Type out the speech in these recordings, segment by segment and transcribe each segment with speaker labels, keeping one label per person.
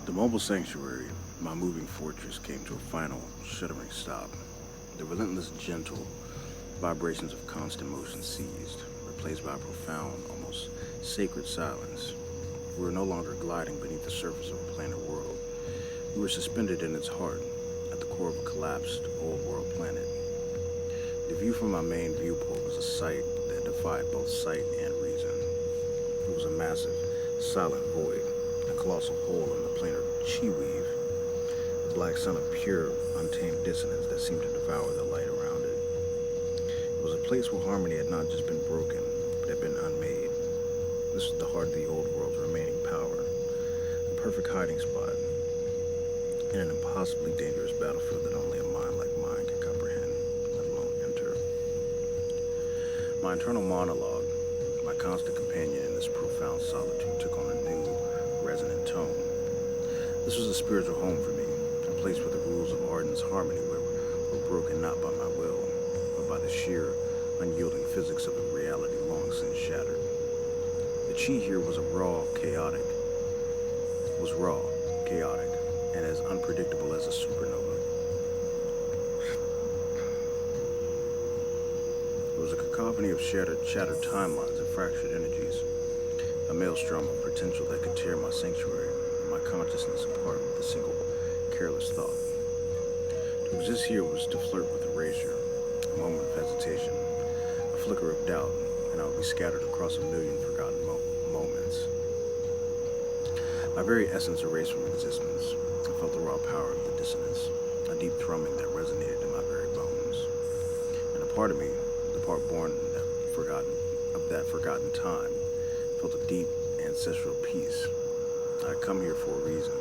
Speaker 1: The mobile sanctuary, my moving fortress, came to a final, shuddering stop. The relentless, gentle vibrations of constant motion ceased, replaced by a profound, almost sacred silence. We were no longer gliding beneath the surface of a planar world. We were suspended in its heart, at the core of a collapsed, old-world planet. The view from my main viewport was a sight that defied both sight and reason. It was a massive, silent void, a colossal hole in the planar chi weave, a black sun of pure, untamed dissonance that seemed to devour the light around it. It was a place where harmony had not just been broken, but had been unmade. This was the heart of the old world's remaining power, the perfect hiding spot in an impossibly dangerous battlefield that only a mind like mine could comprehend, let alone enter. My internal monologue, my constant companion in this profound solitude, took on a new, resonant tone. This was a spiritual home for me, a place where the rules of Arden's harmony were broken not by my will, but by the sheer, unyielding physics of a reality long since shattered. The chi here was raw, chaotic, and as unpredictable as a supernova. It was a cacophony of shattered timelines and fractured energies, a maelstrom of potential that could tear my sanctuary and my consciousness apart with a single careless thought. To exist here was to flirt with erasure, a moment of hesitation, a flicker of doubt, and I would be scattered across a million forgotten moments. My very essence erased from existence. I felt the raw power of the dissonance, a deep thrumming that resonated in my very bones. And a part of me, the part born of that forgotten time, felt a deep ancestral peace. I had come here for a reason,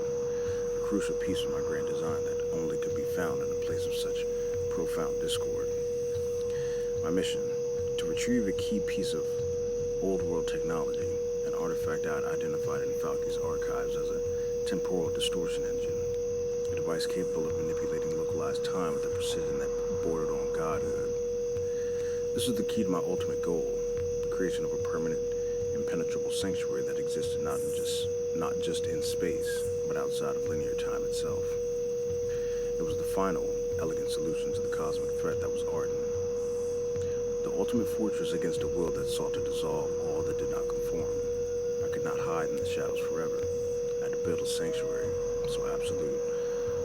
Speaker 1: a crucial piece of my grand design that only could be found in a place of such profound discord. My mission, to retrieve a key piece of old world technology, an artifact I had identified in Falke's archives as a temporal distortion engine, a device capable of manipulating localized time with a precision that bordered on godhood. This was the key to my ultimate goal, the creation of a permanent, impenetrable sanctuary that existed not just in space, but outside of linear time itself. It was the final, elegant solution to the cosmic threat that was Arden. The ultimate fortress against a will that sought to dissolve all that did not conform. I could not hide in the shadows forever. I had to build a sanctuary, so absolute,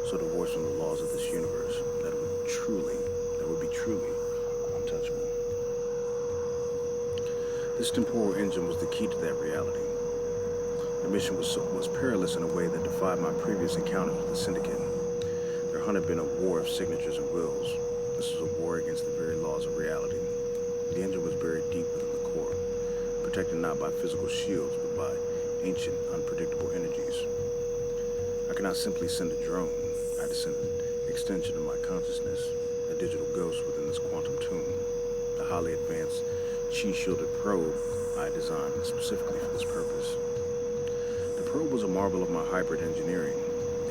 Speaker 1: so divorced from the laws of this universe, that would be truly untouchable. This temporal engine was the key to that reality. The mission was perilous in a way that defied my previous encounters with the Syndicate. There had been a war of signatures and wills. This was a war against the very laws of reality. The engine was buried deep within the core, protected not by physical shields, but by ancient, unpredictable energies. I could not simply send a drone. I had to send an extension of my consciousness, a digital ghost within this quantum tomb, the highly advanced chi-shielded probe I designed specifically for this purpose. The probe was a marvel of my hybrid engineering,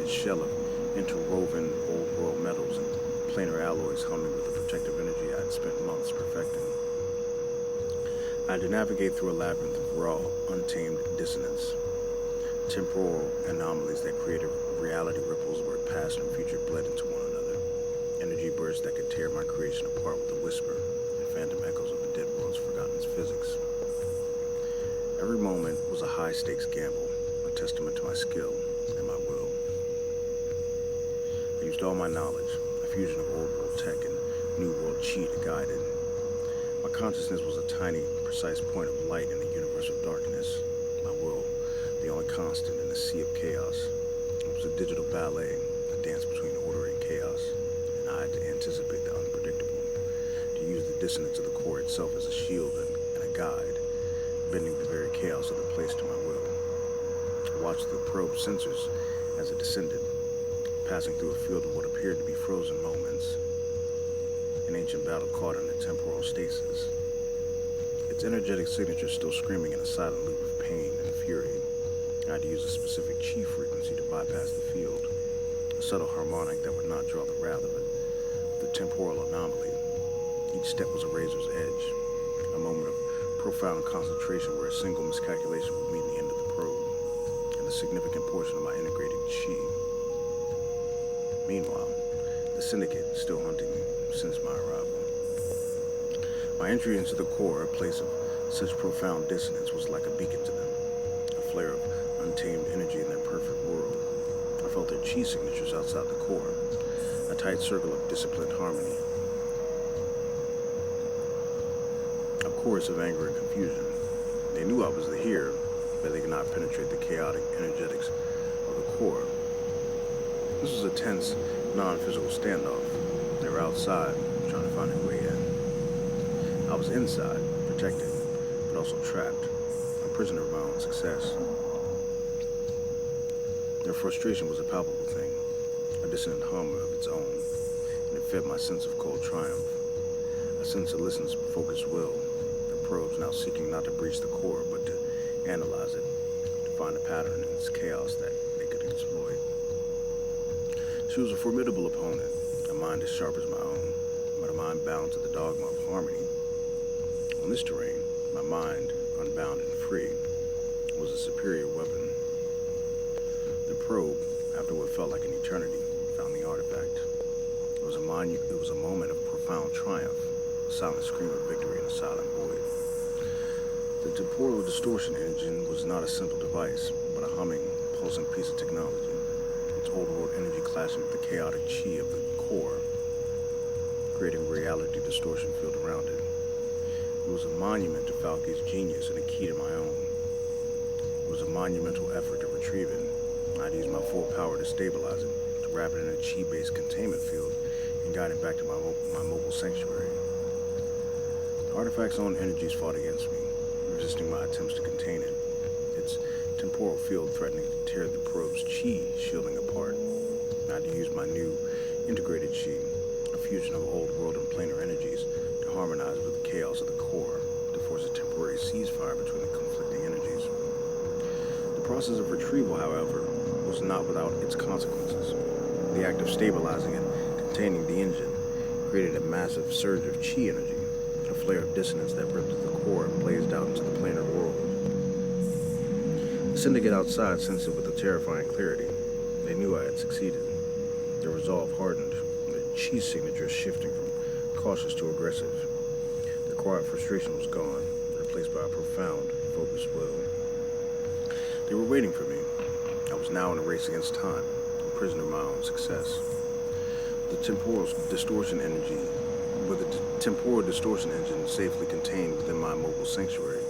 Speaker 1: its shell of interwoven old-world metals and planar alloys humming with the protective energy I had spent months perfecting. I had to navigate through a labyrinth of raw, untamed dissonance, temporal anomalies that created reality ripples where past and future bled into one another, energy bursts that could tear my creation apart with a whisper and phantom echoes of the dead world's forgotten physics. Every moment was a high-stakes gamble, a testament to my skill and my will. I used all my knowledge, a fusion of old-world tech and new-world chi to guide it. My consciousness was a tiny, precise point of light in a universe of darkness. My will, the only constant in a sea of chaos. It was a digital ballet, a dance between order and chaos, and I had to anticipate the unpredictable, to use the dissonance of the core itself as a shield and a guide, bending the very chaos of the place to my will. I watched the probe sensors as it descended, passing through a field of what appeared to be frozen moments, an ancient battle caught in a temporal stasis, its energetic signature still screaming in a silent loop of pain and fury. I had to use a specific chi frequency to bypass the field, a subtle harmonic that would not draw the wrath of the temporal anomaly. Each step was a razor's edge, a moment of profound concentration where a single miscalculation would mean the end of the probe, and with a significant portion of my integrated chi. Meanwhile, the Syndicate is still hunting me since my arrival. My entry into the core, a place of such profound dissonance, was like a beacon to them, a flare of untamed energy in their perfect world. I felt their chi signatures outside the core, a tight circle of disciplined harmony, a chorus of anger and confusion. They knew I was here, but they could not penetrate the chaotic energetics of the core. This was a tense, non-physical standoff. They were outside, trying to find their way in. I was inside, protected, but also trapped, a prisoner of my own success. Their frustration was a palpable thing, a dissonant hum of its own, and it fed my sense of cold triumph, a sense of Alyssin's focused will, the probes now seeking not to breach the core, but to analyze it, to find a pattern in its chaos that they could exploit. She was a formidable opponent, a mind as sharp as my own, but a mind bound to the dogma of harmony. On this terrain, my mind, unbound and free, was a superior weapon. The probe, after what felt like an eternity, found the artifact. It was a moment of profound triumph, a silent scream of victory in a silent void. The temporal distortion engine was not a simple device, but a humming, pulsing piece of technology. Its old-world energy clashing with the chaotic chi of the core, creating a reality distortion field around it. It was a monument to Falke's genius and a key to my own. It was a monumental effort to retrieve it. I'd use my full power to stabilize it, to wrap it in a chi-based containment field, and guide it back to my mobile sanctuary. The artifact's own energies fought against me, resisting my attempts to contain it, its temporal field threatening to tear the probe's chi shielding apart. I had to use my new integrated chi, a fusion of old world and planar energies, to harmonize with the chaos of the core, to force a temporary ceasefire between the conflicting energies. The process of retrieval, however, was not without its consequences. The act of stabilizing and containing the engine created a massive surge of chi energy, a flare of dissonance that ripped at the core and blazed out into the planar world. The Syndicate outside sensed it with a terrifying clarity. They knew I had succeeded. Their resolve hardened, their chi signatures shifting from cautious to aggressive. Their quiet frustration was gone, replaced by a profound, focused will. They were waiting for me. I was now in a race against time, a prisoner of my own success. With the temporal distortion engine safely contained within my mobile sanctuary,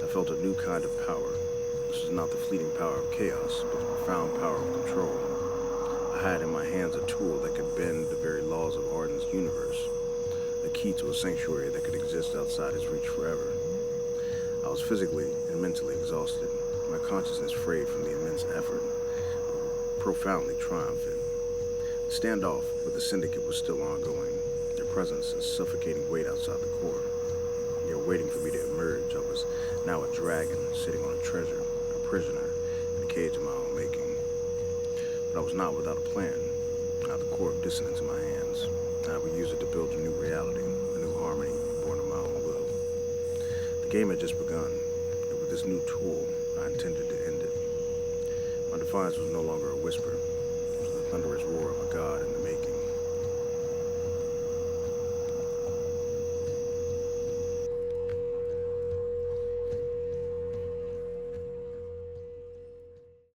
Speaker 1: I felt a new kind of power. This was not the fleeting power of chaos, but the profound power of control. I had in my hands a tool that could bend the very laws of Arden's universe, a key to a sanctuary that could exist outside his reach forever. I was physically and mentally exhausted, my consciousness frayed from the immense effort, but profoundly triumphant. The standoff with the Syndicate was still ongoing, their presence a suffocating weight outside the core. They were waiting for me to emerge. I was now a dragon sitting on a treasure, a prisoner in a cage of my own making. But I was not without a plan. I had the Core of Dissonance in my hands, and I would use it to build a new reality, a new harmony born of my own will. The game had just begun, and with this new tool, I intended to end it. My defiance was no longer a whisper. It was the thunderous roar of a god in the making.